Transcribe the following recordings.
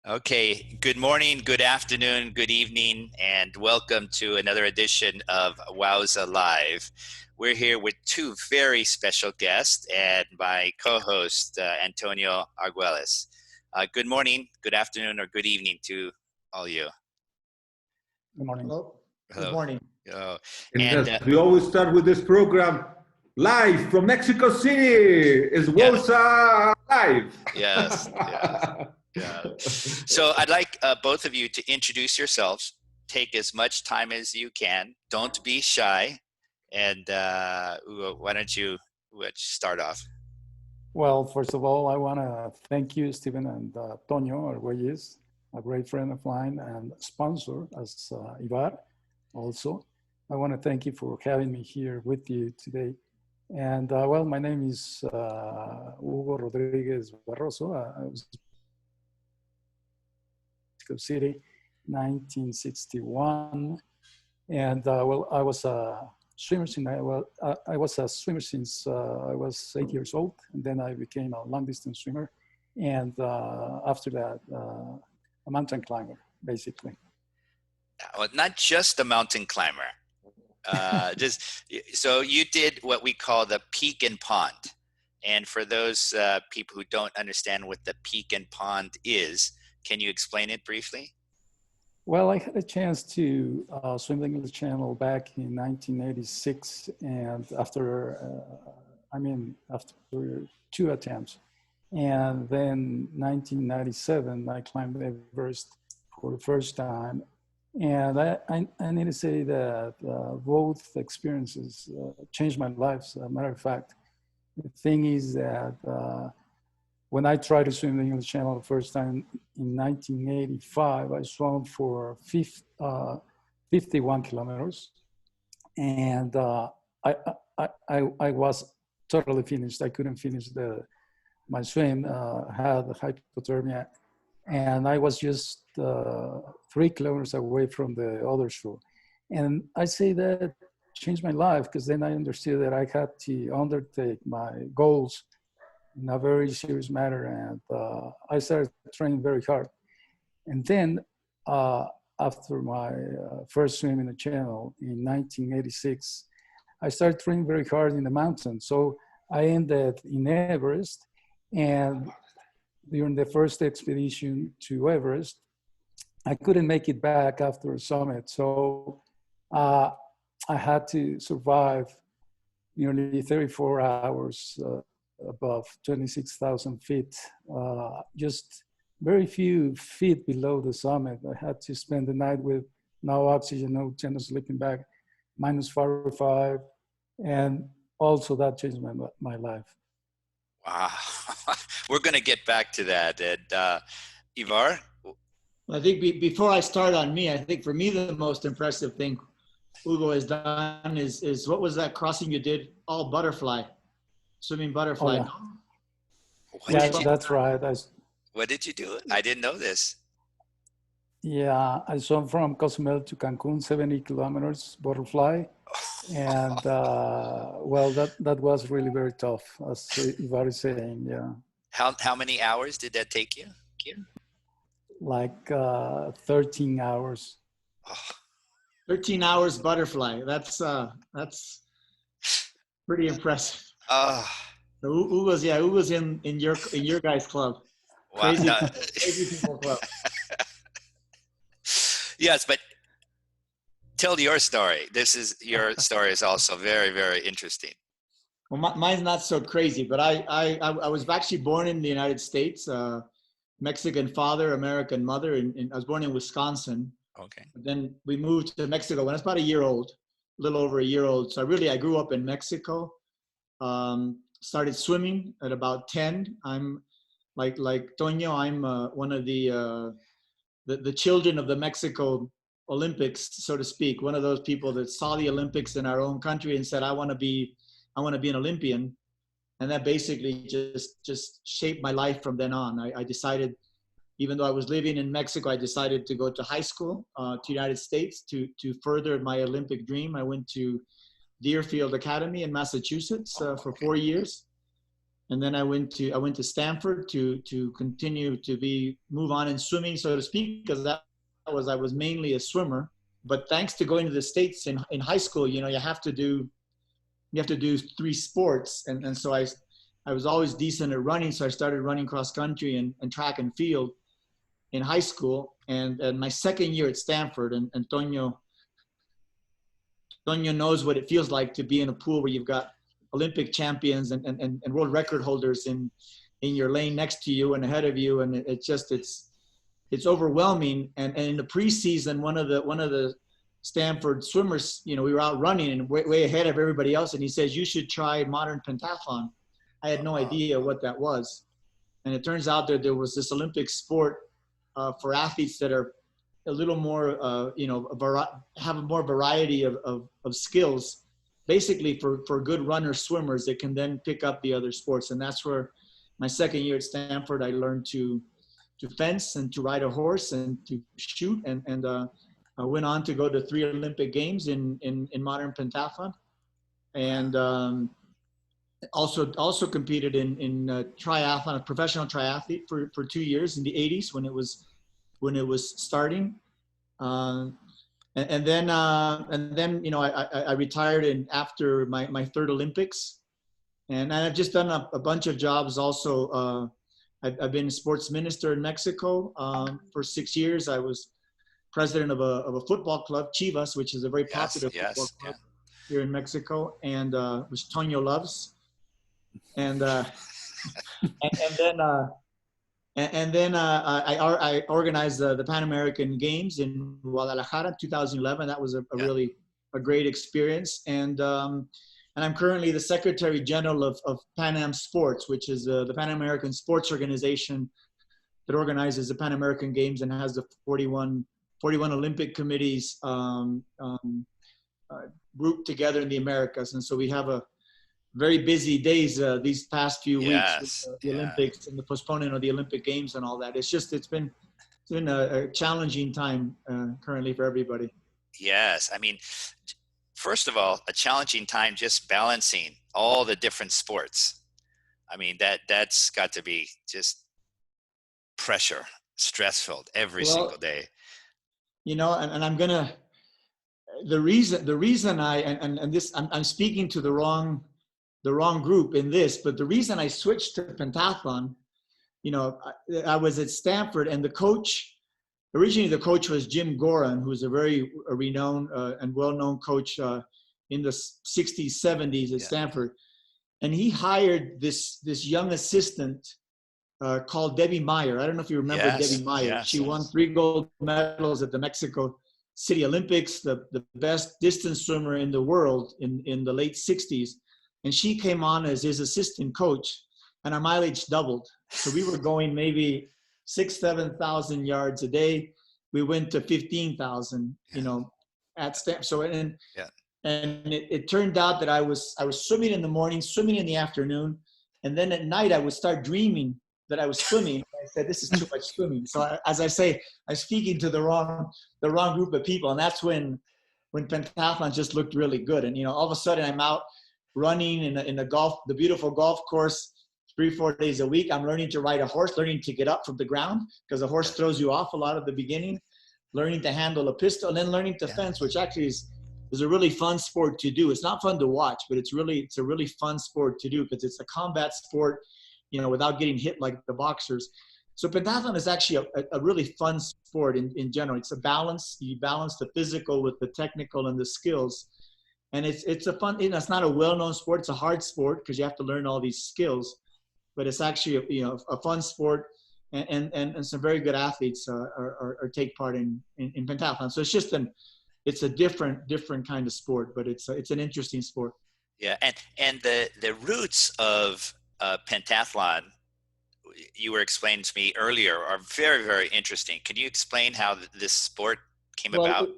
Okay, good morning, good afternoon, good evening, and welcome to another edition of WOWSA Live. We're here with two very special guests and my co-host, Antonio Argu elles. Good morning, good afternoon, or good evening to all you. Good morning. Hello. Hello. Good morning. And as we always start with this program, live from Mexico City is WOWSA Live. Yes, yes. Yeah. So I'd like both of you to introduce yourselves. Take as much time as you can. Don't be shy. And Hugo, why don't you start off? Well, first of all, I want to thank you, Stephen and Toño Argu elles, a great friend of mine and sponsor as Ivar also. I want to thank you for having me here with you today. And well, my name is Hugo Rodri guez. I was City, 1961, and well, I was a swimmer since I was 8 years old, and then I became a long-distance swimmer, and after that, a mountain climber, basically. Well, not just a mountain climber. So you did what we call the peak and pond, and for those people who don't understand what the peak and pond is, can you explain it briefly? Well, I had a chance to swim the English Channel back in 1986, and after two attempts, and then 1997, I climbed Everest for the first time, and I need to say that both experiences changed my life. As a matter of fact, the thing is that when I tried to swim the English Channel the first time in 1985, I swam for 51 kilometers, and I was totally finished. I couldn't finish my swim. Had hypothermia, and I was just 3 kilometers away from the other shore. And I say that changed my life because then I understood that I had to undertake my goals in a very serious matter, and I started training very hard. And then after my first swim in the channel in 1986, I started training very hard in the mountains. So I ended in Everest, and during the first expedition to Everest, I couldn't make it back after the summit. So I had to survive nearly 34 hours above 26,000 feet, just very few feet below the summit. I had to spend the night with no oxygen, no general sleeping bag, minus 45, and also that changed my life. Wow. We're going to get back to that. And Ivar? I think before I start on me, I think for me the most impressive thing Hugo has done is what was that crossing you did? All butterfly. Swimming butterfly. Oh, yeah, that's right. What did you do? I didn't know this. Yeah, I swam from Cozumel to Cancun, 70 kilometers butterfly. And well, that was really very tough, as Ivar is saying, yeah. How many hours did that take you? Like 13 hours. Oh. 13 hours butterfly. That's pretty impressive. So Hugo's in your guys' club. Wow. Crazy people club. Yes, but tell your story. Your story is also very, very interesting. Well, mine's not so crazy, but I was actually born in the United States, Mexican father, American mother, and I was born in Wisconsin. Okay. But then we moved to Mexico when I was about a year old, a little over a year old. So I grew up in Mexico. Started swimming at about 10. I'm like Toño. I'm one of the children of the Mexico Olympics, so to speak. One of those people that saw the Olympics in our own country and said, I want to be an Olympian. And that basically just shaped my life from then on. I decided, even though I was living in Mexico, I decided to go to high school, to the United States to further my Olympic dream. I went to Deerfield Academy in Massachusetts for 4 years. And then I went to Stanford to continue to move on in swimming, so to speak, because I was mainly a swimmer. But thanks to going to the States in high school, you have to do 3 sports. And so I was always decent at running. So I started running cross country and track and field in high school. And my second year at Stanford, and Toño knows what it feels like to be in a pool where you've got Olympic champions and world record holders in your lane next to you and ahead of you. And it's overwhelming. And in the preseason, one of the Stanford swimmers, we were out running and way ahead of everybody else. And he says, "You should try modern pentathlon." I had no idea what that was. And it turns out that there was this Olympic sport for athletes that are a little more, have a more variety of skills, basically for good runner swimmers that can then pick up the other sports. And that's where my second year at Stanford, I learned to fence and to ride a horse and to shoot. And I went on to go to 3 Olympic Games in modern pentathlon. And also competed in triathlon, a professional triathlete for 2 years in the 80s when it was starting. And then I retired after my 3rd Olympics, and I've just done a bunch of jobs. Also, I've been sports minister in Mexico for 6 years. I was president of a football club, Chivas, which is a very popular football club here in Mexico, and which Toño loves. And then I organized the Pan American Games in Guadalajara in 2011. That was a really great experience. And I'm currently the Secretary General of Pan Am Sports, which is the Pan American Sports Organization that organizes the Pan American Games and has the 41 Olympic committees grouped together in the Americas. And so we have a very busy days these past few weeks with the Olympics and the postponement of the Olympic Games and all that. It's been a challenging time currently for everybody. Yes. I mean, first of all, a challenging time just balancing all the different sports. I mean, that's got to be just pressure, stressful every single day. And I'm gonna, the reason I'm speaking to the wrong group in this, but the reason I switched to pentathlon, I was at Stanford, and originally the coach was Jim Goran, who's a very renowned and well-known coach in the 60s, 70s at Stanford. And he hired this young assistant called Debbie Meyer. I don't know if you remember Debbie Meyer. She won 3 gold medals at the Mexico City Olympics, the best distance swimmer in the world in the late 60s. And she came on as his assistant coach, and our mileage doubled. So we were going maybe 6,000-7,000 yards a day. We went to 15,000, at Stanford. So and it turned out that I was swimming in the morning, swimming in the afternoon, and then at night I would start dreaming that I was swimming. I said, "This is too much swimming." So as I say, I'm speaking to the wrong group of people, and that's when pentathlon just looked really good. And all of a sudden I'm out running in the beautiful golf course 3-4 days a week. I'm learning to ride a horse, learning to get up from the ground because the horse throws you off a lot at the beginning, learning to handle a pistol, and then learning to fence, which actually is a really fun sport to do. It's not fun to watch, but it's a really fun sport to do because it's a combat sport, without getting hit like the boxers. So pentathlon is actually a really fun sport in general. It's a balance. You balance the physical with the technical and the skills. And it's a fun, it's not a well-known sport. It's a hard sport because you have to learn all these skills, but it's actually a fun sport, and some very good athletes are take part in pentathlon. So it's a different kind of sport, but it's an interesting sport. Yeah, and the roots of pentathlon, you were explaining to me earlier, are very, very interesting. Can you explain how this sport came about?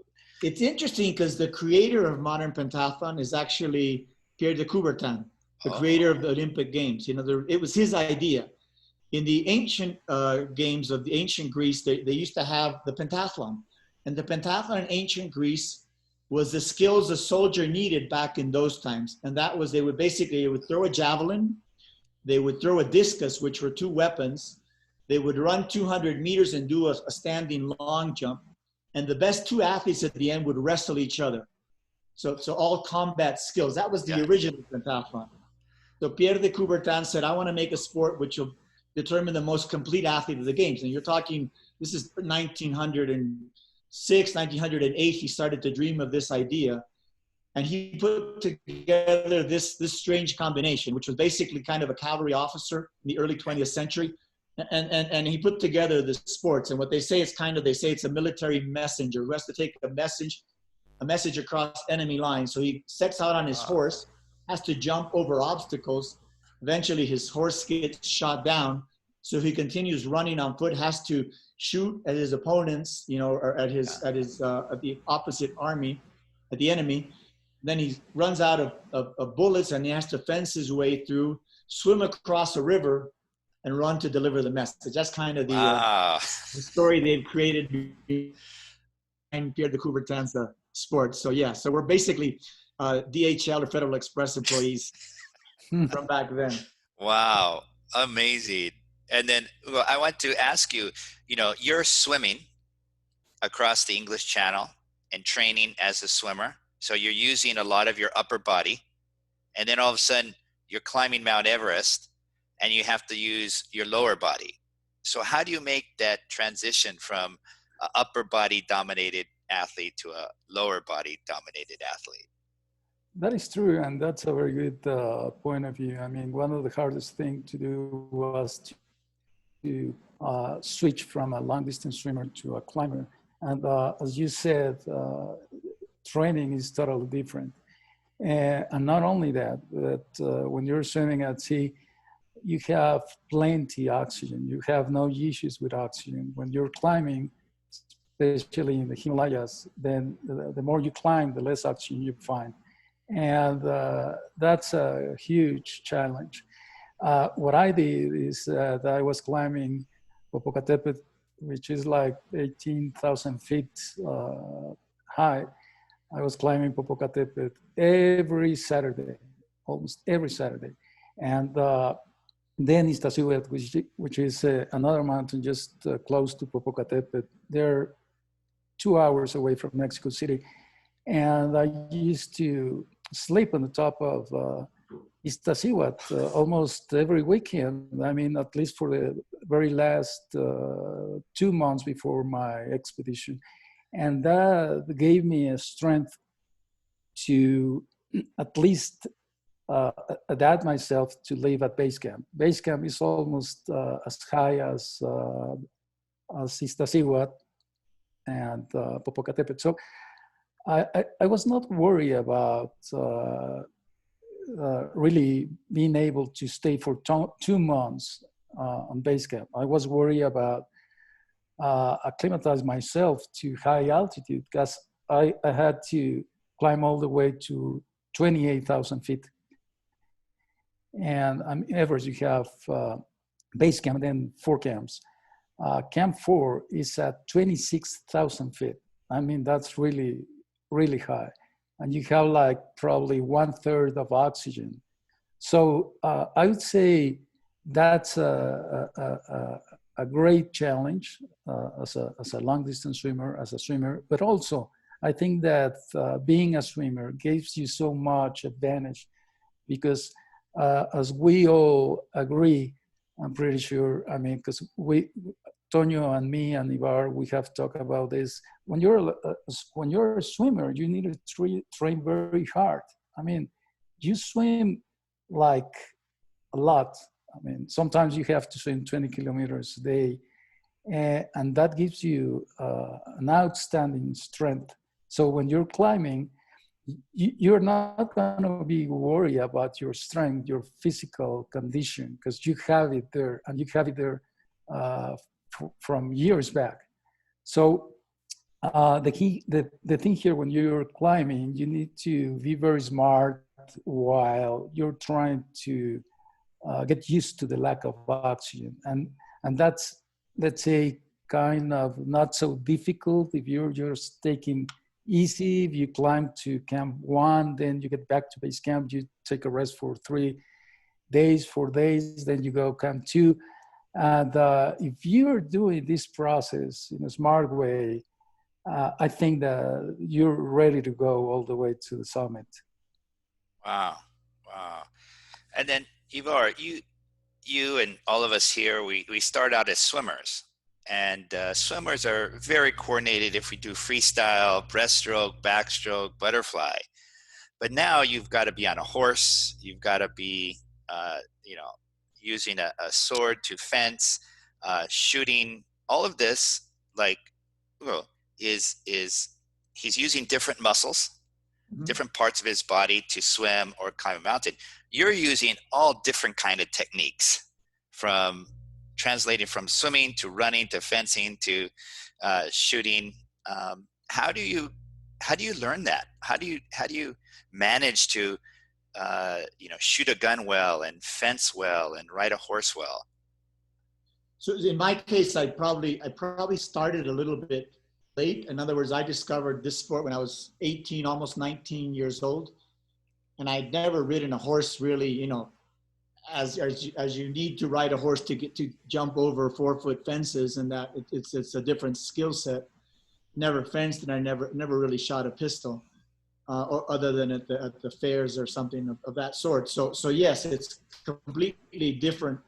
It's interesting because the creator of modern pentathlon is actually Pierre de Coubertin, the creator of the Olympic Games. It was his idea. In the ancient games of the ancient Greece, they used to have the pentathlon. And the pentathlon in ancient Greece was the skills a soldier needed back in those times. And that was, they would throw a javelin, They would throw a discus, which were two weapons. They would run 200 meters and do a standing long jump. And the best two athletes at the end would wrestle each other. So all combat skills. That was the original pentathlon. So Pierre de Coubertin said, I want to make a sport which will determine the most complete athlete of the games. And you're talking, this is 1906, 1908, he started to dream of this idea. And he put together this strange combination, which was basically kind of a cavalry officer in the early 20th century. And he put together the sports. And what they say is they say it's a military messenger who has to take a message across enemy lines. So he sets out on his horse, has to jump over obstacles. Eventually his horse gets shot down. So he continues running on foot, has to shoot at his opponents, or at the opposite army, at the enemy. Then he runs out of bullets and he has to fence his way through, swim across a river, and run to deliver the message. That's kind of the story they've created behind Pierre de Coubertin's sport. So yeah, so we're basically DHL or Federal Express employees from back then. Wow, amazing. And then I want to ask you, you're swimming across the English Channel and training as a swimmer. So you're using a lot of your upper body. And then all of a sudden you're climbing Mount Everest and you have to use your lower body. So how do you make that transition from an upper body dominated athlete to a lower body dominated athlete? That is true, and that's a very good point of view. I mean, one of the hardest things to do was to switch from a long distance swimmer to a climber. And as you said, training is totally different. And not only that, but when you're swimming at sea, you have plenty oxygen. You have no issues with oxygen. When you're climbing, especially in the Himalayas, then the more you climb, the less oxygen you find. And that's a huge challenge. What I did is that I was climbing Popocatépetl, which is like 18,000 feet high. I was climbing Popocatépetl every Saturday, almost every Saturday. And then Iztaccíhuatl, which is another mountain just close to Popocatépetl. They're 2 hours away from Mexico City. And I used to sleep on the top of Iztaccíhuatl almost every weekend. I mean, at least for the very last 2 months before my expedition. And that gave me a strength to at least adapt myself to live at base camp. Base camp is almost as high as Iztaccíhuatl and Popocatépetl. So I was not worried about really being able to stay for 2 months on base camp. I was worried about acclimatize myself to high altitude because I had to climb all the way to 28,000 feet. And on average, you have base camp and then 4 camps. Camp 4 is at 26,000 feet. I mean, that's really, really high. And you have like probably 1/3 of oxygen. So I would say that's a great challenge as a long distance swimmer, as a swimmer, but also I think that being a swimmer gives you so much advantage because as we all agree, I'm pretty sure, I mean, because Tonio and me and Ivar, we have talked about this. When you're a swimmer, you need to train very hard. I mean, you swim like a lot. I mean, sometimes you have to swim 20 kilometers a day, and that gives you an outstanding strength. So when you're climbing, you're not going to be worried about your strength, your physical condition, because you have it there, and you have it there from years back. So the thing here, when you're climbing, you need to be very smart while you're trying to get used to the lack of oxygen. And that's, let's say, kind of not so difficult if you're just taking easy. If you climb to camp 1, then you get back to base camp, you take a rest for 3. days, 4 days, then you go camp 2. And if you're doing this process in a smart way, I think that you're ready to go all the way to the summit. Wow. Wow. And then Ivar, you and all of us here, we start out as swimmers. And swimmers are very coordinated if we do freestyle, breaststroke, backstroke, butterfly. But now you've got to be on a horse. You've got to be, using a sword to fence, shooting. All of this, is he's using different muscles, different parts of his body to swim or climb a mountain. You're using all different kind of techniques, from translating from swimming to running to fencing to shooting. How do you learn that? How do you manage to shoot a gun well and fence well and ride a horse well? So in my case, I probably started a little bit late. In other words, I discovered this sport when I was 18, almost 19 years old, and I'd never ridden a horse really, as you need to ride a horse to get to jump over 4-foot fences, and that it's a different skill set. Never fenced, and I never really shot a pistol, or other than at the fairs or something of that sort. So yes, it's completely different.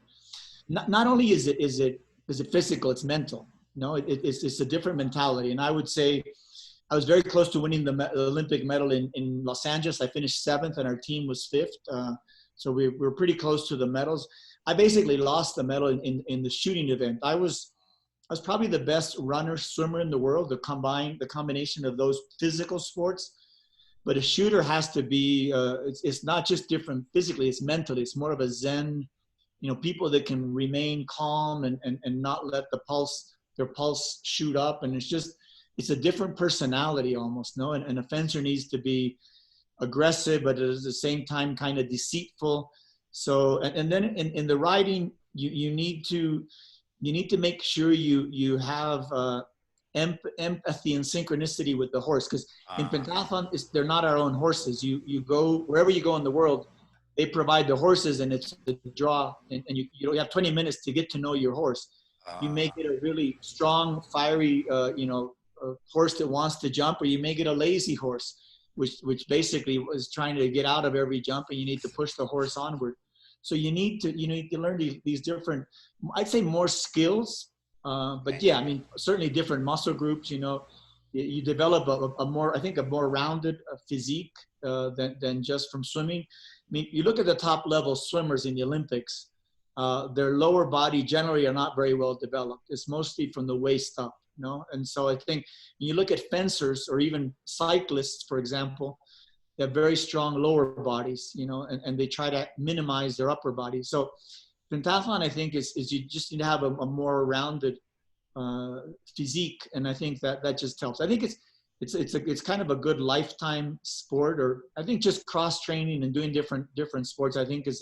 Not only is it physical, it's mental. It's a different mentality. And I would say I was very close to winning the Olympic medal in Los Angeles. I finished 7th and our team was 5th. So we were pretty close to the medals. I basically lost the medal in the shooting event. I was probably the best runner, swimmer in the world, the combination of those physical sports. But a shooter has to be, it's not just different physically, it's mentally. It's more of a Zen, people that can remain calm and not let their pulse shoot up. And it's a different personality almost, no? And a fencer needs to be aggressive, but at the same time kind of deceitful. So, and then in the riding, you need to make sure you have empathy and synchronicity with the horse, because in pentathlon, they're not our own horses. You go wherever you go in the world, they provide the horses, and it's the draw, and you have 20 minutes to get to know your horse. You make it a really strong, fiery, horse that wants to jump, or you make it a lazy horse, which basically is trying to get out of every jump, and you need to push the horse onward. So you need to learn these different, I'd say more skills, but yeah, I mean, certainly different muscle groups. You develop a more rounded physique than just from swimming. I mean, you look at the top level swimmers in the Olympics, their lower body generally are not very well developed. It's mostly from the waist up, And so I think when you look at fencers or even cyclists, for example, they have very strong lower bodies, and they try to minimize their upper body. So pentathlon, I think, is you just need to have a more rounded physique, and I think that just helps. I think it's kind of a good lifetime sport, or I think just cross training and doing different sports, I think is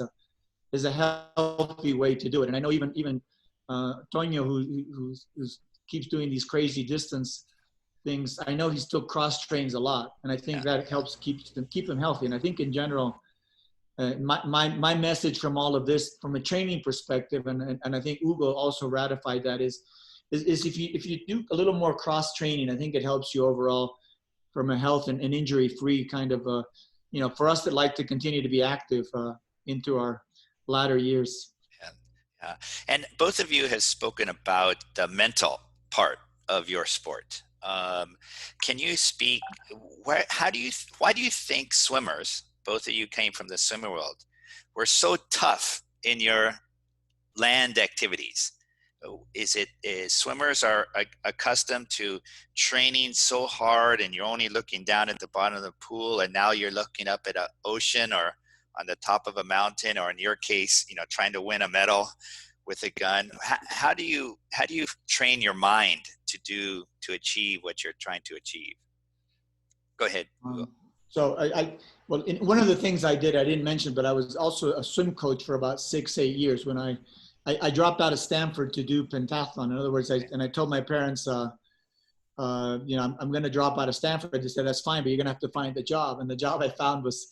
a healthy way to do it. And I know even Tonio, who keeps doing these crazy distance things, I know he still cross trains a lot, and I think that helps keep him healthy. And I think in general, my message from all of this, from a training perspective, and I think Hugo also ratified that, is if you do a little more cross training, I think it helps you overall from a health and injury free kind of for us that like to continue to be active into our latter years. Yeah. And both of you have spoken about the mental part of your sport. Can you speak, why do you think swimmers, both of you came from the swimmer world, were so tough in your land activities? Swimmers are accustomed to training so hard, and you're only looking down at the bottom of the pool, and now you're looking up at an ocean or on the top of a mountain, or in your case, trying to win a medal with a gun. How do you train your mind to achieve what you're trying to achieve? Go ahead. So one of the things I didn't mention, but I was also a swim coach for about 6-8 years when I dropped out of Stanford to do pentathlon. In other words, I told my parents, I'm going to drop out of Stanford. They said, that's fine, but you're going to have to find a job. And the job I found was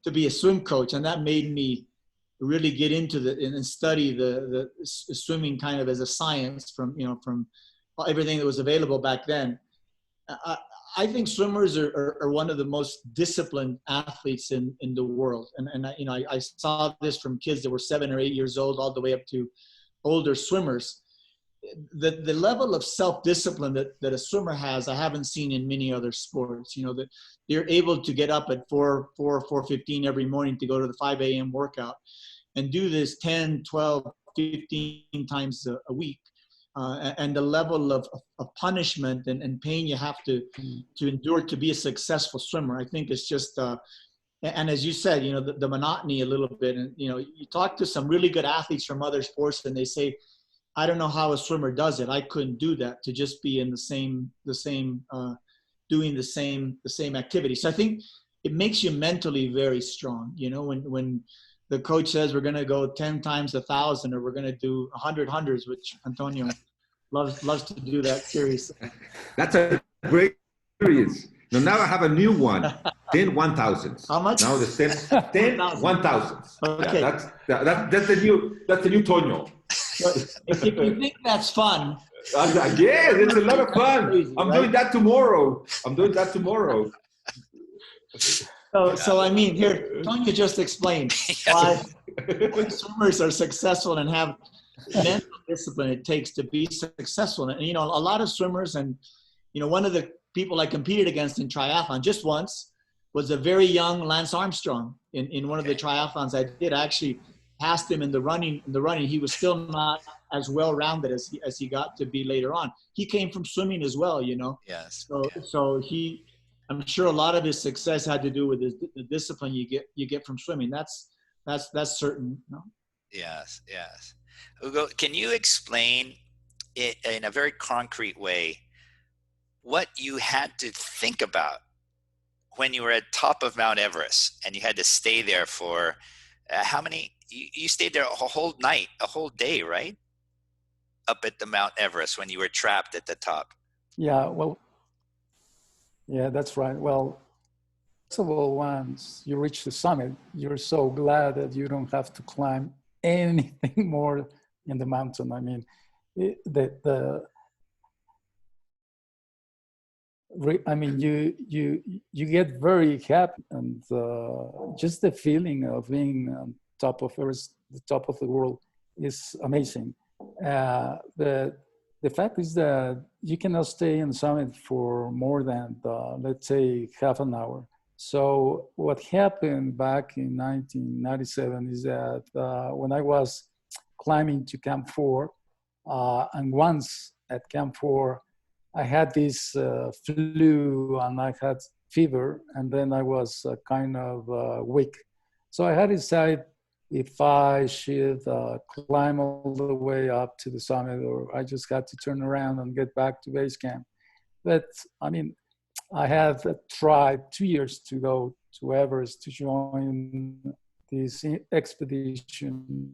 to be a swim coach. And that made me really get into and study the swimming kind of as a science from, from everything that was available back then. I think swimmers are one of the most disciplined athletes in the world. And I saw this from kids that were 7 or 8 years old all the way up to older swimmers. The level of self-discipline that a swimmer has, I haven't seen in many other sports. That they're able to get up at 4:15 every morning to go to the 5 a.m. workout and do this 10, 12, 15 times a week. And the level of punishment and pain you have to endure to be a successful swimmer, I think it's just, and as you said, the monotony a little bit. And, you talk to some really good athletes from other sports and they say, I don't know how a swimmer does it. I couldn't do that, to just be in the same doing the same activity. So I think it makes you mentally very strong. When the coach says we're going to go 10 times 1,000, or we're going to do 100 hundreds, which Antonio loves to do that seriously. That's a great experience. Now I have a new one, 10 1,000s. How much? Now the 10 1,000s. Okay. Yeah, that's the new Tonio. If you think that's fun. Yeah, it's a lot of fun. Crazy, I'm right? doing that tomorrow. So I mean, here, Tonya just explained why swimmers are successful and have mental discipline it takes to be successful. And, a lot of swimmers, and, one of the people I competed against in triathlon just once was a very young Lance Armstrong. In one of the triathlons I did, I actually passed him in the running. He was still not as well-rounded as he got to be later on. He came from swimming as well, Yes. So I'm sure a lot of his success had to do with the discipline you get from swimming. That's certain. Yes. Hugo, can you explain it in a very concrete way what you had to think about when you were at top of Mount Everest and you had to stay there for how many? You stayed there a whole night, a whole day, right? Up at the Mount Everest when you were trapped at the top. Yeah, well, yeah, that's right. Well, first of all, once you reach the summit, you're so glad that you don't have to climb anything more in the mountain. I mean, you get very happy, and just the feeling of being on top of Everest, the top of the world, is amazing. The fact is that you cannot stay in the summit for more than, let's say, half an hour. So what happened back in 1997 is that when I was climbing to Camp 4, and once at Camp 4, I had this flu and I had fever, and then I was kind of weak. So I had decided if I should climb all the way up to the summit, or I just had to turn around and get back to base camp. But I mean, I have tried 2 years to go to Everest to join this expedition.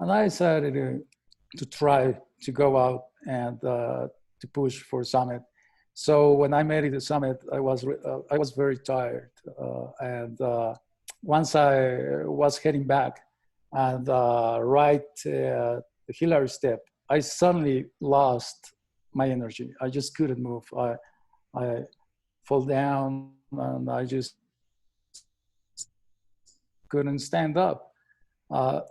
And I decided to try to go out and to push for summit. So when I made it to summit, I was very tired. Once I was heading back and right the Hillary step, I suddenly lost my energy. I just couldn't move. I fall down and I just couldn't stand up.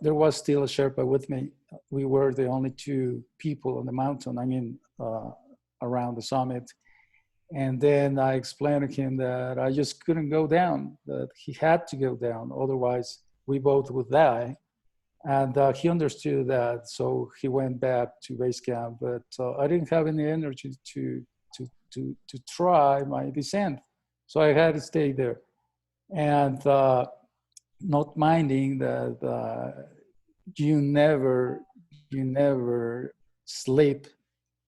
There was still a Sherpa with me. We were the only two people on the mountain, around the summit. And then I explained to him that I just couldn't go down, that he had to go down, otherwise we both would die. And he understood that, so he went back to base camp. But I didn't have any energy to try my descent, so I had to stay there. And not minding that you never sleep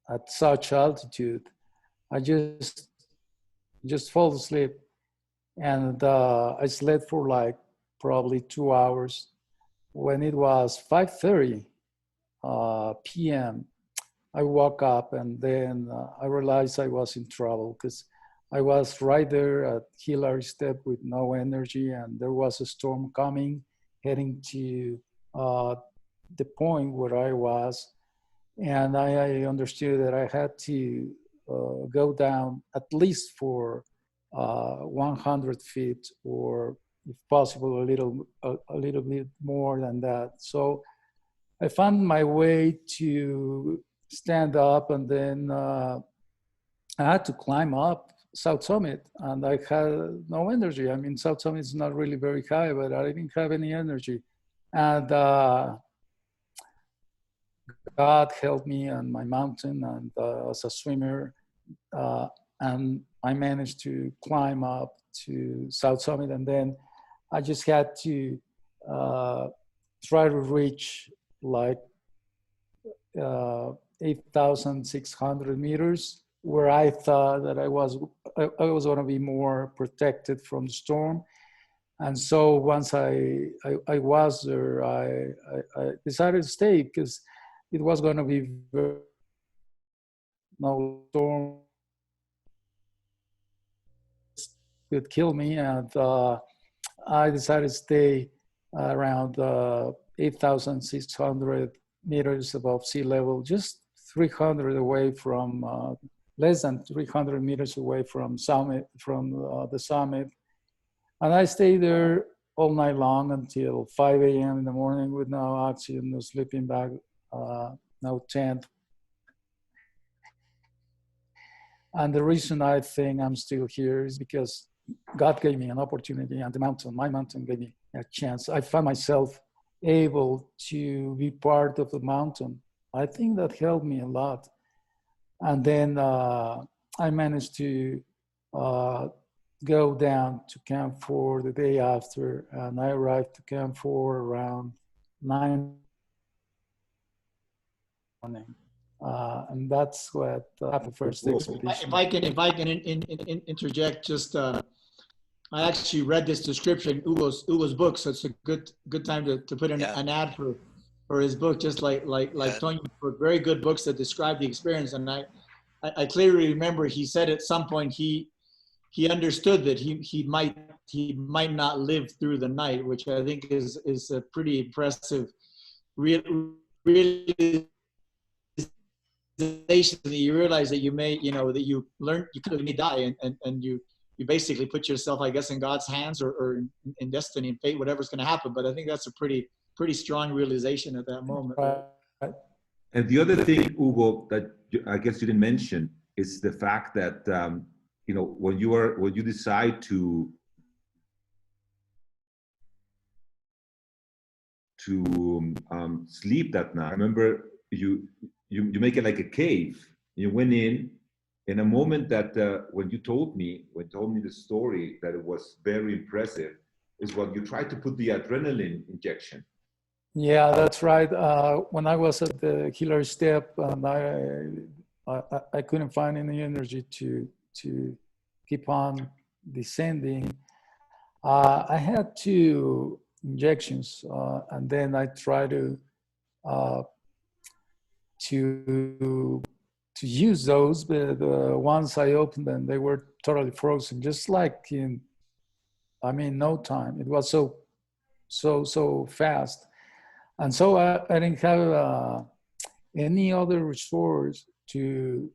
at such altitude. I just fall asleep, and I slept for like probably 2 hours. When it was 5:30 p.m., I woke up, and then I realized I was in trouble because I was right there at Hillary Step with no energy, and there was a storm coming, heading to the point where I was. And I understood that I had to go down at least for 100 feet, or if possible, a little bit more than that. So I found my way to stand up, and then I had to climb up South Summit, and I had no energy. I mean, South Summit is not really very high, but I didn't have any energy. And God helped me on my mountain, and as a swimmer, and I managed to climb up to South Summit, and then I just had to try to reach like 8,600 meters, where I thought that I was going to be more protected from the storm. And so once I was there, I decided to stay, because it was going to be no storm could kill me, and I decided to stay around 8,600 meters above sea level, just 300 away from, less than 300 meters away from the summit. And I stayed there all night long until 5 a.m. in the morning with no oxygen, no sleeping bag, no tent. And the reason I think I'm still here is because God gave me an opportunity, and my mountain gave me a chance. I found myself able to be part of the mountain. I think that helped me a lot. And then I managed to go down to Camp 4 the day after, and I arrived to Camp 4 around 9 morning. And that's what happened first expedition. If I can interject, just I actually read this description, Hugo's book, so it's a good time to put in an ad for his book, just like Tony, for very good books that describe the experience. And I clearly remember he said at some point he understood that he might not live through the night, which I think is a pretty impressive realization, that you realize that you may, that you could have die, and you basically put yourself, I guess, in God's hands, or in destiny and fate, whatever's going to happen. But I think that's a pretty strong realization at that moment. Right. And the other thing, Hugo, that I guess you didn't mention is the fact that when you decide to sleep that night, I remember you make it like a cave. You went in a moment that when you told me the story, that it was very impressive, is when you tried to put the adrenaline injection. Yeah, that's right. When I was at the Hillary Step, and I couldn't find any energy to keep on descending, I had 2 injections, and then I tried to use those, but once I opened them, they were totally frozen, just like in, no time. It was so fast. And so I didn't have any other resource to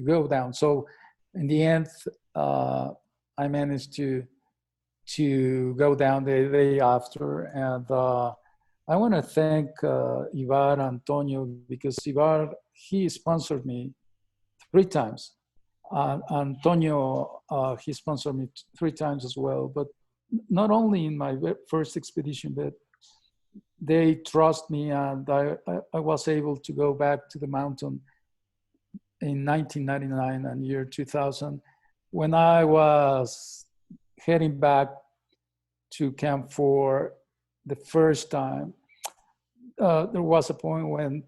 go down. So in the end, I managed to go down the day after. And I want to thank Ivar and Antonio, because Ivar, he sponsored me 3 times. Antonio, he sponsored me 3 times as well. But not only in my first expedition, but they trust me, and I was able to go back to the mountain in 1999 and year 2000. When I was heading back to Camp 4 the first time, there was a point when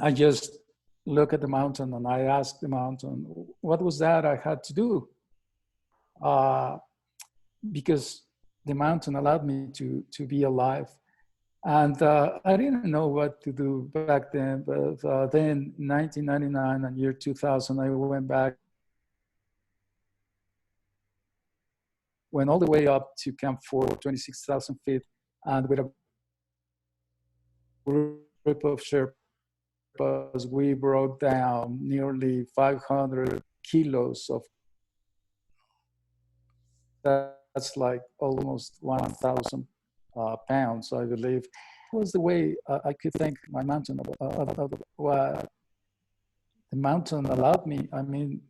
I just looked at the mountain and I asked the mountain, what was that I had to do? Because the mountain allowed me to be alive. And I didn't know what to do back then, but then in 1999 and year 2000, I went back went all the way up to Camp 4, 26,000 feet, and with a group of Sherpas, we brought down nearly 500 kilos of, that's like almost 1,000 pounds, I believe. It was the way I could thank my mountain of what the mountain allowed me. I mean,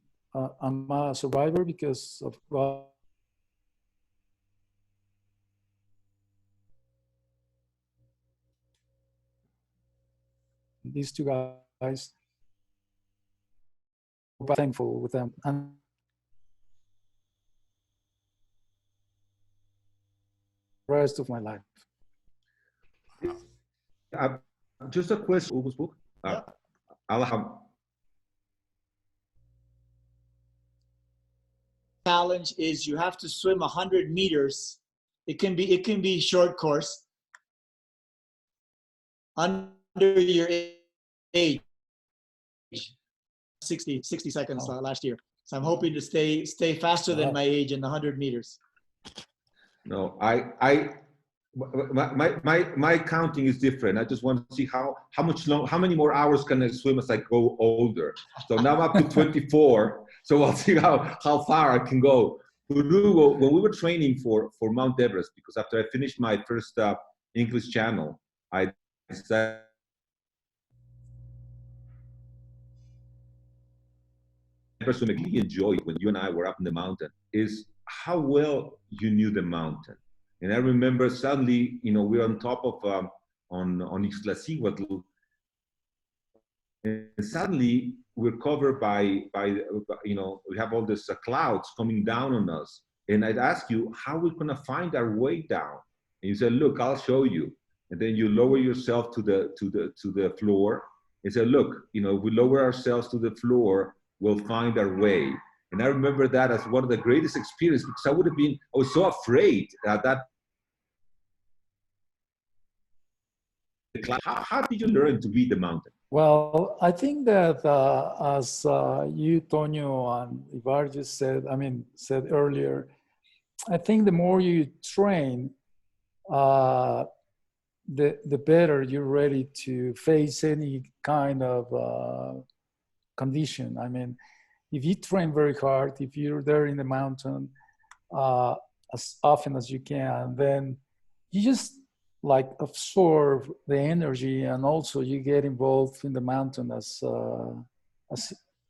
I'm a survivor because of God. These two guys, I'm thankful with them. And the rest of my life. Just a question, Hugo's book. I'll have challenge is you have to swim 100 meters. It can be short course under your age. 60 seconds last year. So I'm hoping to stay faster than my age in the 100 meters. No, my counting is different. I just want to see how many more hours can I swim as I go older. So now I'm up to 24. So I'll see how far I can go. But Hugo, when we were training for Mount Everest, because after I finished my first English channel, I decided I personally enjoyed when you and I were up in the mountain is how well you knew the mountain. And I remember suddenly, we're on top of on Ixtlacihuatl, and suddenly we're covered by we have all these clouds coming down on us. And I'd ask you, how are we going to find our way down? And you said, look, I'll show you. And then you lower yourself to the floor and say, look, if we lower ourselves to the floor, we'll find our way. And I remember that as one of the greatest experiences, because I was so afraid that. How did you learn to beat the mountain? Well, I think that as you, Toño, and Ivar just said earlier, I think the more you train, the better you're ready to face any kind of condition. I mean, if you train very hard, if you're there in the mountain as often as you can, then you just like absorb the energy, and also you get involved in the mountain as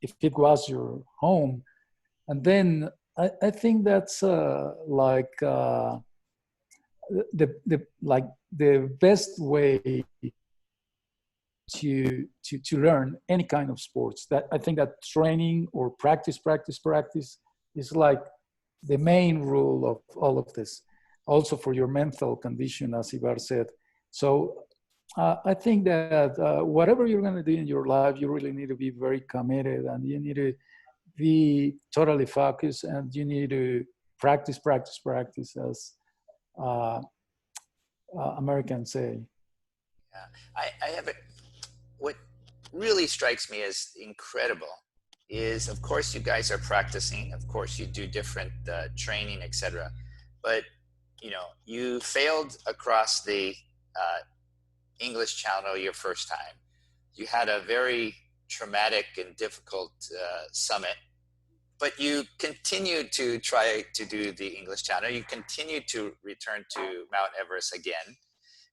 if it was your home. And then I think that's like the best way to learn any kind of sports. That I think that training or practice is like the main rule of all of this. Also for your mental condition, as Ivar said. So I think that whatever you're going to do in your life, you really need to be very committed, and you need to be totally focused, and you need to practice, as Americans say. Yeah, I have what really strikes me as incredible is, of course, you guys are practicing. Of course, you do different training, etc. But you failed across the English Channel your first time. You had a very traumatic and difficult summit, but you continued to try to do the English Channel. You continued to return to Mount Everest again.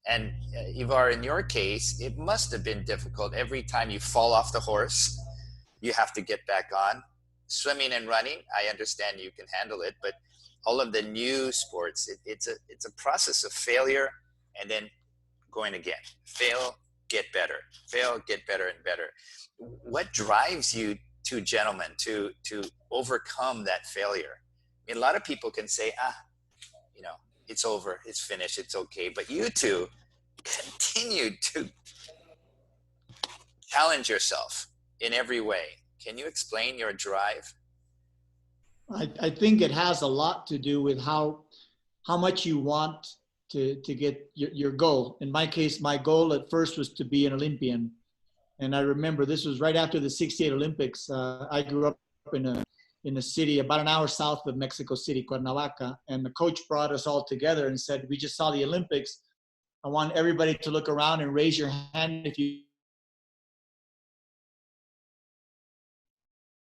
And Ivar, in your case, it must have been difficult. Every time you fall off the horse, you have to get back on. Swimming and running, I understand you can handle it, but all of the new sports, it's a process of failure and then going again. Fail, get better. Fail, get better and better. What drives you two gentlemen to overcome that failure? I mean, a lot of people can say, it's over, it's finished, it's okay. But you two continue to challenge yourself in every way. Can you explain your drive? I think it has a lot to do with how much you want to get your goal. In my case, my goal at first was to be an Olympian. And I remember this was right after the '68 Olympics. I grew up in in a city about an hour south of Mexico City, Cuernavaca. And the coach brought us all together and said, we just saw the Olympics. I want everybody to look around and raise your hand if you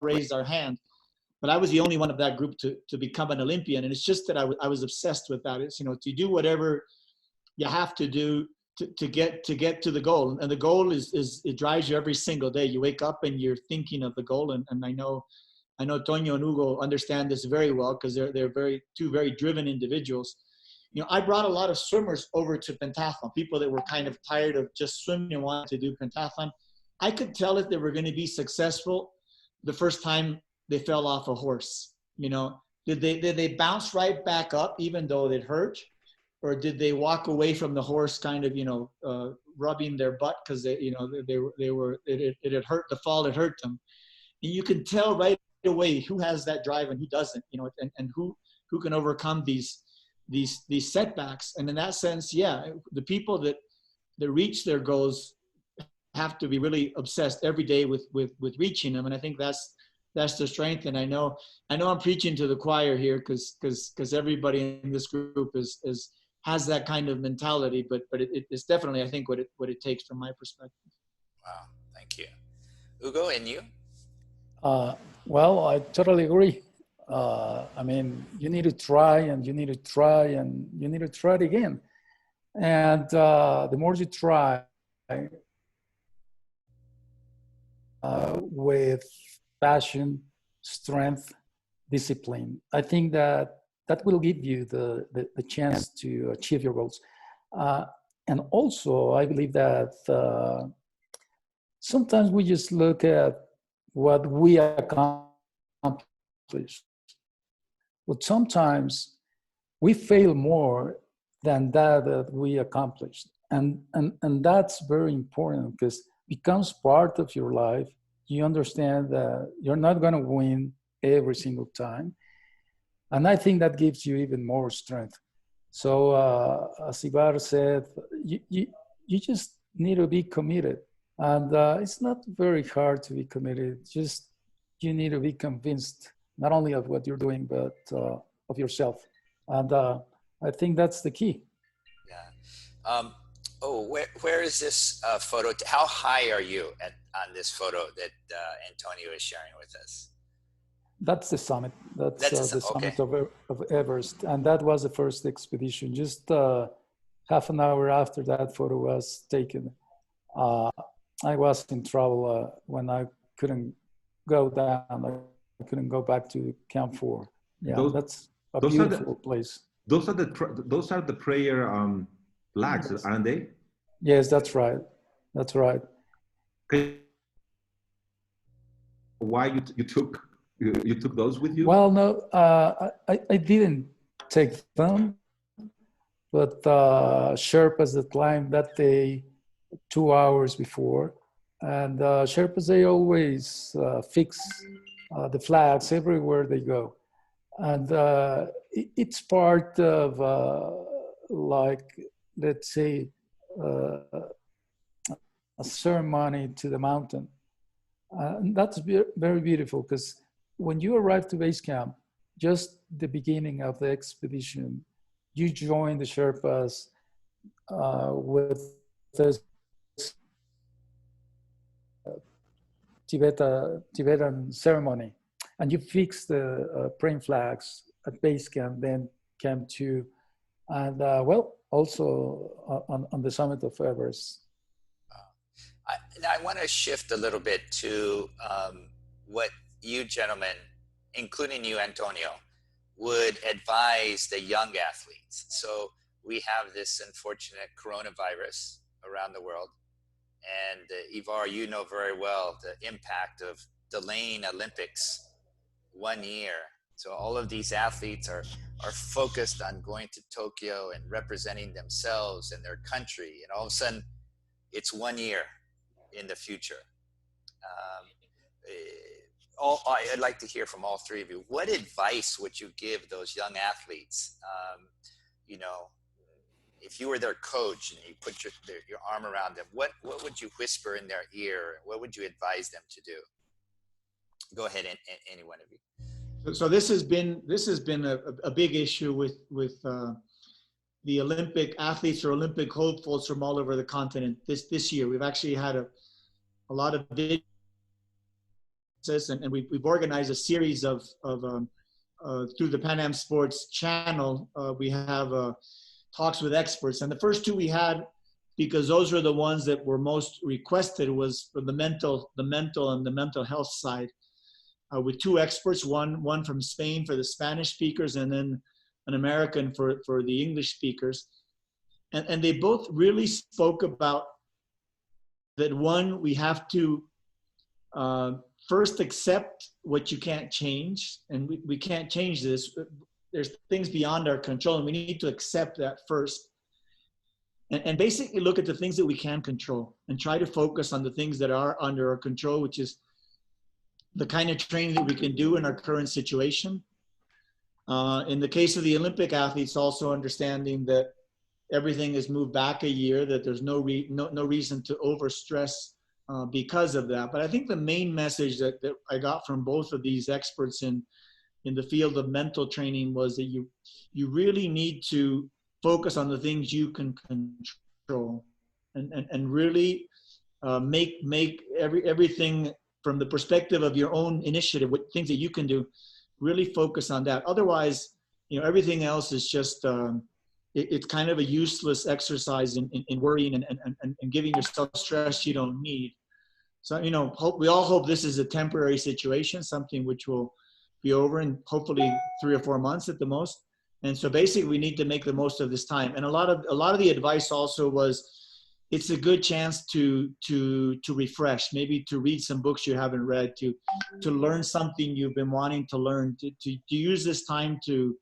raised our hand. But I was the only one of that group to become an Olympian. And it's just that I was obsessed with that. It's, you know, to do whatever you have to do to get to the goal. And the goal is it drives you every single day. You wake up and you're thinking of the goal. And I know Toño and Hugo understand this very well, because they're two very driven individuals. You know, I brought a lot of swimmers over to pentathlon, people that were kind of tired of just swimming and wanted to do pentathlon. I could tell if they were going to be successful the first time they fell off a horse. You know, did they bounce right back up even though it hurt, or did they walk away from the horse kind of, you know, rubbing their butt because they, you know, it had hurt, the fall had hurt them. And you can tell right away who has that drive and who doesn't, you know, and who can overcome these setbacks. And in that sense, yeah, the people that reach their goals have to be really obsessed every day with reaching them. And I think that's the strength. And I know I'm preaching to the choir here, because everybody in this group has that kind of mentality, but it's definitely, I think, what it takes from my perspective. Wow, thank you. Hugo, and you? Well, I totally agree. I mean, you need to try, and you need to try, and you need to try it again. And the more you try with passion, strength, discipline, I think that will give you the chance to achieve your goals. And also, I believe that sometimes we just look at what we accomplished, but sometimes we fail more than that we accomplished. And that's very important, because it becomes part of your life. You understand that you're not going to win every single time. And I think that gives you even more strength. So as Ivar said, you just need to be committed. And it's not very hard to be committed. Just you need to be convinced, not only of what you're doing, but of yourself. And I think that's the key. Yeah. Where is this photo? How high are you on this photo that Antonio is sharing with us? That's the summit. That's the summit okay. of Everest. And that was the first expedition. Just half an hour after that photo was taken, I was in trouble when I couldn't go down. I couldn't go back to Camp 4. Yeah, that's a beautiful place. Those are the prayer flags, yes. Aren't they? Yes, that's right. That's right. Why you took those with you? Well, no, I didn't take them, but Sherpas that climbed that day 2 hours before, and Sherpas, they always fix the flags everywhere they go, and it's part of like, let's say, a ceremony to the mountain. And that's very beautiful, because when you arrive to base camp, just the beginning of the expedition, you join the Sherpas with this Tibetan ceremony, and you fix the praying flags at base camp, then Camp 2, and well, also on the summit of Everest. I want to shift a little bit to what you gentlemen, including you, Antonio, would advise the young athletes. So we have this unfortunate coronavirus around the world. And Ivar, you know very well the impact of delaying Olympics 1 year. So all of these athletes are focused on going to Tokyo and representing themselves and their country. And all of a sudden, it's 1 year in the future. I'd like to hear from all three of you. What advice would you give those young athletes? You know, if you were their coach and you put your arm around them, what would you whisper in their ear? What would you advise them to do? Go ahead, any one of you. So this has been a big issue with the Olympic athletes or Olympic hopefuls from all over the continent this year. We've actually had a lot of videos, and we've organized a series of through the Pan Am Sports channel. We have talks with experts, and the first two we had, because those were the ones that were most requested, was for the mental and the mental health side, with two experts, one from Spain for the Spanish speakers, and then an American for the English speakers. And they both really spoke about that. One, we have to first accept what you can't change, and we can't change this. There's things beyond our control, and we need to accept that first. And basically look at the things that we can control and try to focus on the things that are under our control, which is the kind of training that we can do in our current situation. In the case of the Olympic athletes, also understanding that everything is moved back a year, that there's no reason to overstress because of that. But I think the main message that I got from both of these experts in the field of mental training was that you really need to focus on the things you can control, and really make everything from the perspective of your own initiative, what things that you can do, really focus on that. Otherwise, everything else is just it's kind of a useless exercise in worrying and giving yourself stress you don't need. So we all hope this is a temporary situation, something which will be over in hopefully 3 or 4 months at the most. And so basically we need to make the most of this time. And a lot of the advice also was, it's a good chance to refresh, maybe to read some books you haven't read, to learn something you've been wanting to learn, to use this time to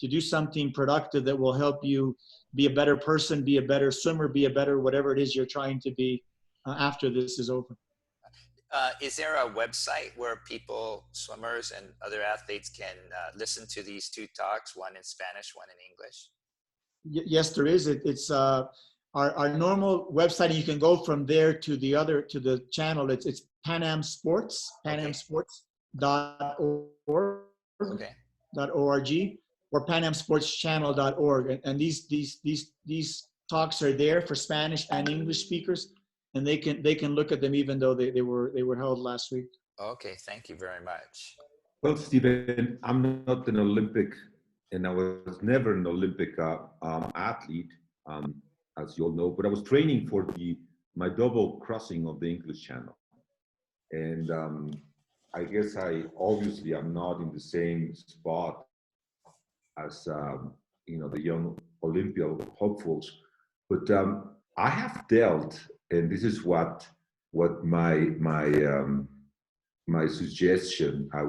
do something productive that will help you be a better person, be a better swimmer, be a better whatever it is you're trying to be after this is over. Is there a website where people, swimmers and other athletes, can listen to these two talks, one in Spanish, one in English? Yes, there is. It's our normal website. You can go from there to the channel. It's Pan Am Sports, panamsports.org, Okay. .org, or panamsportschannel.org. And these talks are there for Spanish and English speakers, and they can look at them even though they were held last week. Okay, thank you very much. Well, Stephen, I'm not an Olympic, and I was never an Olympic athlete, as you all know, but I was training for my double crossing of the English Channel. And I guess obviously I'm not in the same spot as the young Olympian hopefuls, but I have dealt, and this is what my suggestion I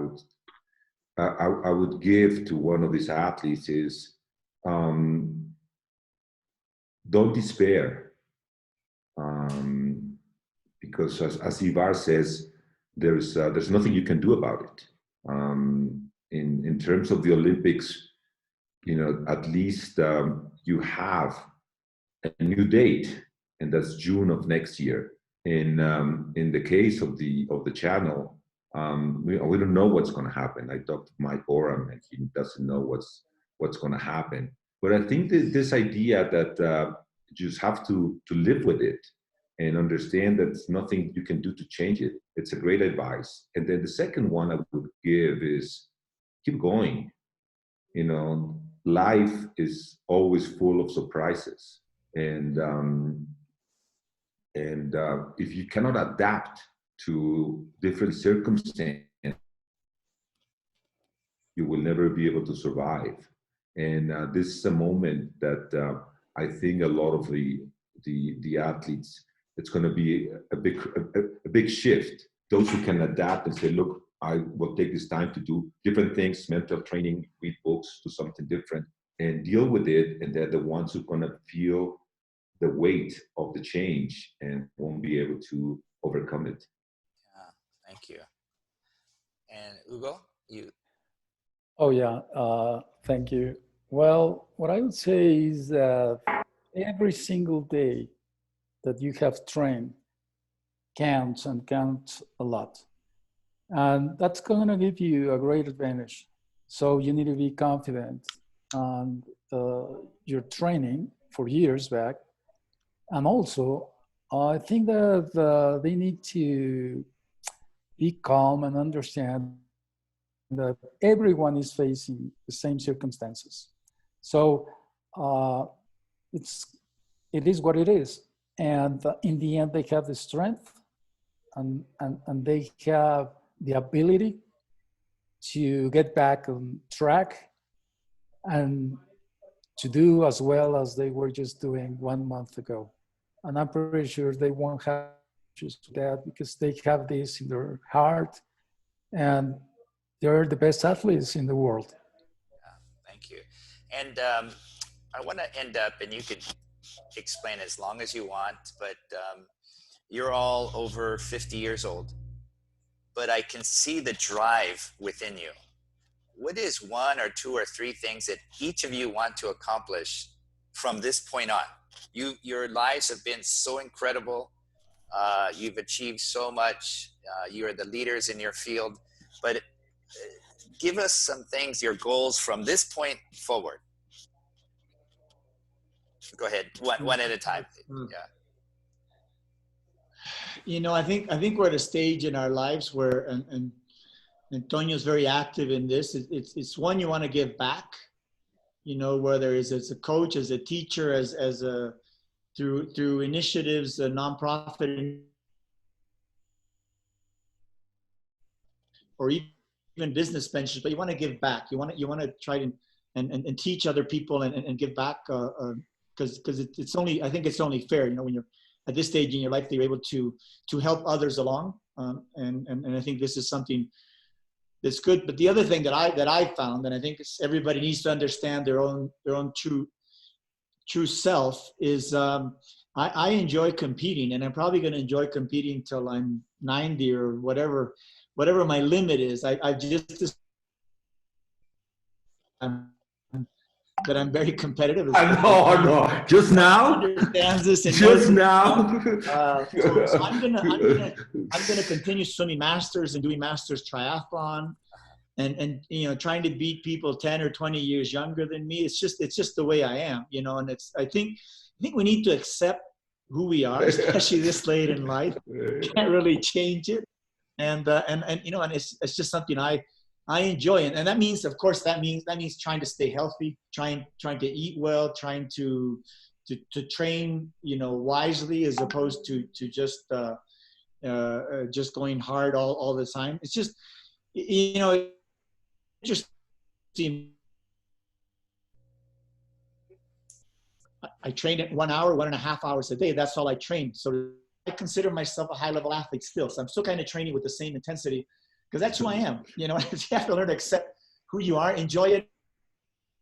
would give to one of these athletes is, don't despair, because as Ivar says, there's nothing you can do about it. In terms of the Olympics, at least you have a new date, and that's June of next year. In the case of the channel, we don't know what's going to happen. I talked to Mike Oram, and he doesn't know what's going to happen. But I think that this idea that you just have to live with it and understand that there's nothing you can do to change it. It's a great advice. And then the second one I would give is keep going. Life is always full of surprises, and if you cannot adapt to different circumstances, you will never be able to survive. And this is a moment that I think a lot of the athletes, it's going to be a big shift. Those who can adapt and say, look, I will take this time to do different things, mental training, read books, do something different, and deal with it. And they're the ones who are going to feel the weight of the change and won't be able to overcome it. Yeah, thank you. And Hugo, you? Oh yeah, thank you. Well, what I would say is that every single day that you have trained counts, and counts a lot. And that's going to give you a great advantage So you need to be confident on your training for years back. And also, I think that they need to be calm and understand that everyone is facing the same circumstances. So it is what it is. And in the end, they have the strength and they have the ability to get back on track and to do as well as they were just doing 1 month ago. And I'm pretty sure they won't have issues with that because they have this in their heart and they're the best athletes in the world. Thank you. And I want to end up, and you could explain as long as you want, but you're all over 50 years old, but I can see the drive within you. What is 1 or 2 or 3 things that each of you want to accomplish from this point on? Your lives have been so incredible. You've achieved so much. You're the leaders in your field, but give us some things, your goals from this point forward. Go ahead, one at a time. Yeah. You know, I think we're at a stage in our lives where, and Antonio's very active in this. It's one, you want to give back, you know, whether it's as a coach, as a teacher, as a through initiatives, a nonprofit, or even business ventures. But you want to give back. You want to try to and teach other people and give back because it's only, I think it's only fair, you know, when you're at this stage in your life that you're able to help others along, and I think this is something that's good. But the other thing that I found, and I think everybody needs to understand their own true self, is I enjoy competing, and I'm probably going to enjoy competing till I'm 90 or whatever my limit is. I just that I'm very competitive. I know. Just now. Understands this. And just now. So I'm gonna continue swimming masters and doing masters triathlon, and you know, trying to beat people 10 or 20 years younger than me. It's just the way I am, you know. And I think we need to accept who we are, especially this late in life. Can't really change it, and you know, and it's just something I enjoy. And that means, of course, that means trying to stay healthy, trying to eat well, trying to train, you know, wisely, as opposed to just going hard all the time. It's just, you know, interesting. I train at 1 hour, 1.5 hours a day. That's all I train. So I consider myself a high-level athlete still. So I'm still kind of training with the same intensity, because that's who I am. You know, you have to learn to accept who you are, enjoy it.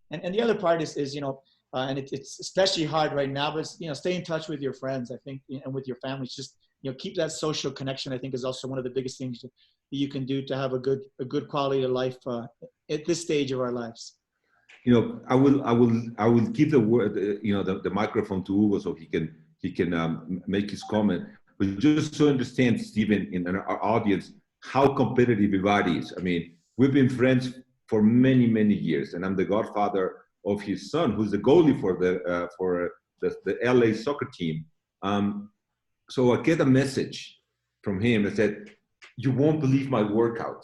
And the other part is you know, and it's especially hard right now, but you know, stay in touch with your friends, I think, and with your families. Just, you know, keep that social connection, I think, is also one of the biggest things that you can do to have a good quality of life at this stage of our lives. You know, I will give the word, you know, the microphone to Hugo so he can make his comment. But just to understand, Stephen, in our audience, how competitive Ivar is. I mean, we've been friends for many, many years, and I'm the godfather of his son, who's the goalie for the LA soccer team. So I get a message from him that said, "You won't believe my workout."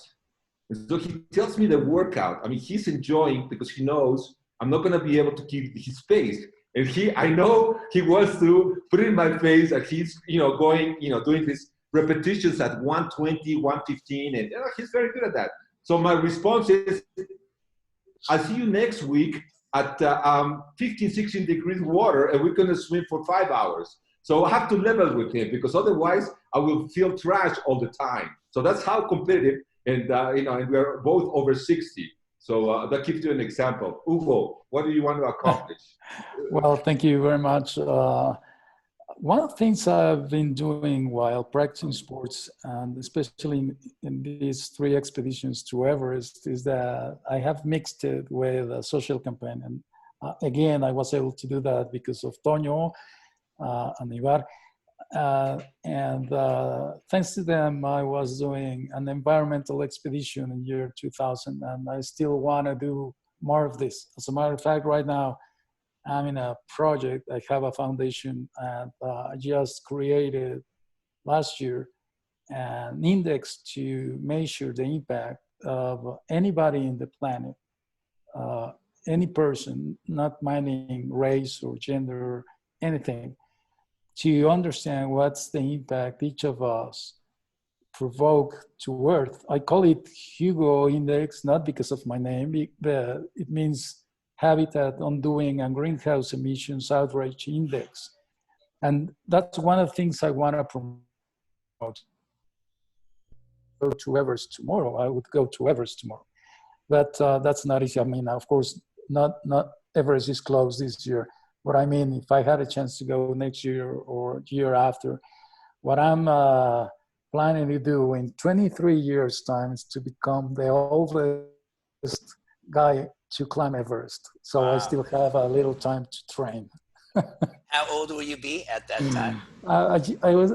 And so he tells me the workout. I mean, he's enjoying because he knows I'm not going to be able to keep his pace. And I know he wants to put it in my face that he's, you know, going, you know, doing this repetitions at 120, 115, and you know, he's very good at that. So my response is, I'll see you next week at 15, 16 degrees water, and we're going to swim for 5 hours. So I have to level with him, because otherwise I will feel trash all the time. So that's how competitive, and you know, and we're both over 60. So that gives you an example. Hugo, what do you want to accomplish? Well, thank you very much. One of the things I've been doing while practicing sports, and especially in these 3 expeditions to Everest, is that I have mixed it with a social campaign. And again, I was able to do that because of Toño and Ivar. Thanks to them, I was doing an environmental expedition in year 2000, and I still want to do more of this. As a matter of fact, right now, I'm in a project. I have a foundation, and I just created last year an index to measure the impact of anybody in the planet, any person, not minding race or gender or anything, to understand what's the impact each of us provoke to Earth. I call it Hugo Index, not because of my name, it means Habitat Undoing and Greenhouse Emissions Outrage Index. And that's one of the things I want to promote. Go to Everest tomorrow, I would go to Everest tomorrow. But that's not easy. I mean, of course, not Everest is closed this year. What I mean, if I had a chance to go next year or year after, what I'm planning to do in 23 years' time is to become the oldest guy to climb Everest. So wow. I still have a little time to train. How old will you be at that time? I was.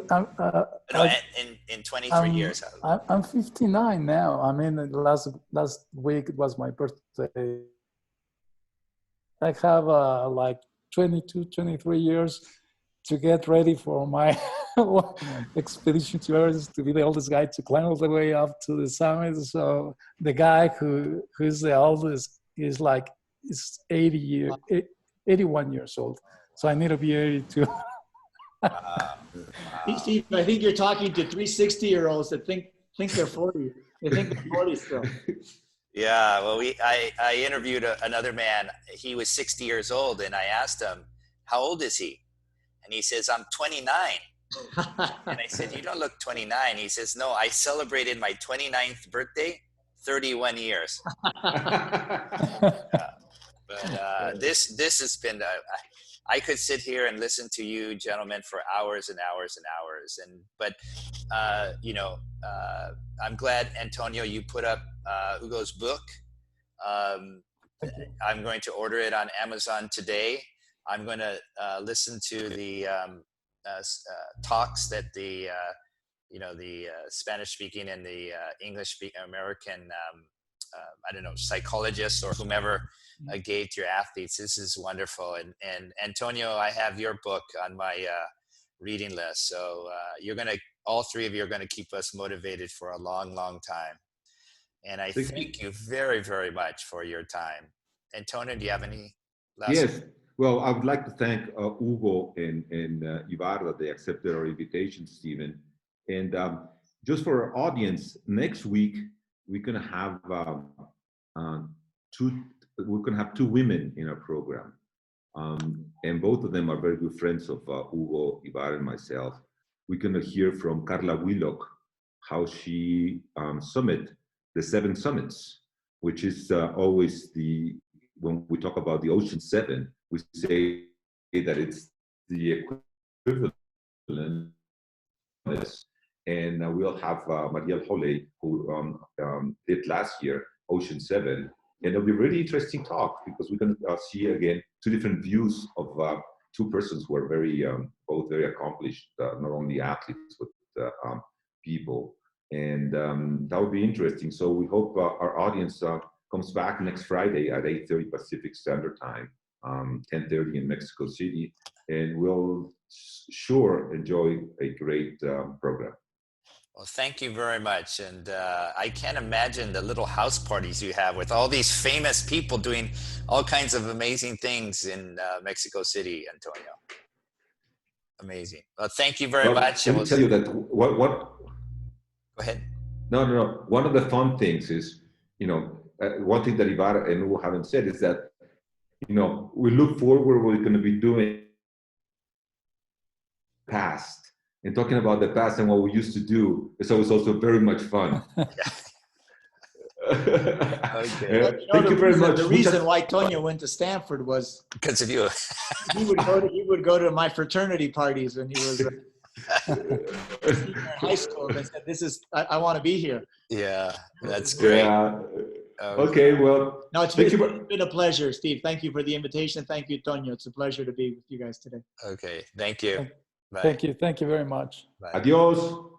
In 23 years. I'm 59 now. I mean, last week it was my birthday. I have like 22, 23 years to get ready for my expedition to Everest, to be the oldest guy to climb all the way up to the summit. So the guy who's the oldest is 81 years old. So I need to be 82. Steve, I think you're talking to 360-year-olds that think they're 40. They think they're 40 still. Yeah, well, I interviewed another man. He was 60 years old, and I asked him, how old is he? And he says, I'm 29. And I said, you don't look 29. He says, no, I celebrated my 29th birthday 31 years. But this has been, I could sit here and listen to you gentlemen for hours and hours and hours. But I'm glad, Antonio, you put up Hugo's book. I'm going to order it on Amazon today. I'm going to listen to the talks that the Spanish speaking and the English speaking American, psychologists or whomever gave to your athletes. This is wonderful. And Antonio, I have your book on my reading list. So all three of you are going to keep us motivated for a long, long time. And I thank you very, very much for your time. Antonio, do you have any last? Yes. Well, I would like to thank Hugo and Ivar that they accepted our invitation, Stephen. And just for our audience, next week we're going to have two women in our program, and both of them are very good friends of Hugo, Ivar, and myself. We're going to hear from Carla Willock how she summited the 7 summits, which is always when we talk about the Ocean 7, we say that it's the equivalent. And we'll have Marielle Holley, who did last year, Ocean 7. And it'll be a really interesting talk because we're going to see again 2 different views of 2 persons who are both very accomplished, not only athletes, but people. And that would be interesting. So we hope our audience comes back next Friday at 8:30 Pacific Standard Time, 10:30 in Mexico City, and we'll sure enjoy a great program. Well, thank you very much. And I can't imagine the little house parties you have with all these famous people doing all kinds of amazing things in Mexico City, Antonio. Amazing. Well, thank you very much. Let me tell you that what Go ahead. No. One of the fun things is, one thing that Ivar and Hugo haven't said is that, we look forward what we're going to be doing past, and talking about the past and what we used to do is always also very much fun. Okay. Thank you very much. The reason why Tonio went to Stanford was because of you. he would go to my fraternity parties when he was in high school, and said, I want to be here. Yeah, that's great. Yeah. Okay, well, no, it's been a pleasure, Steve. Thank you for the invitation. Thank you, Tonio. It's a pleasure to be with you guys today. Okay, thank you. Thank you very much. Bye. Adios.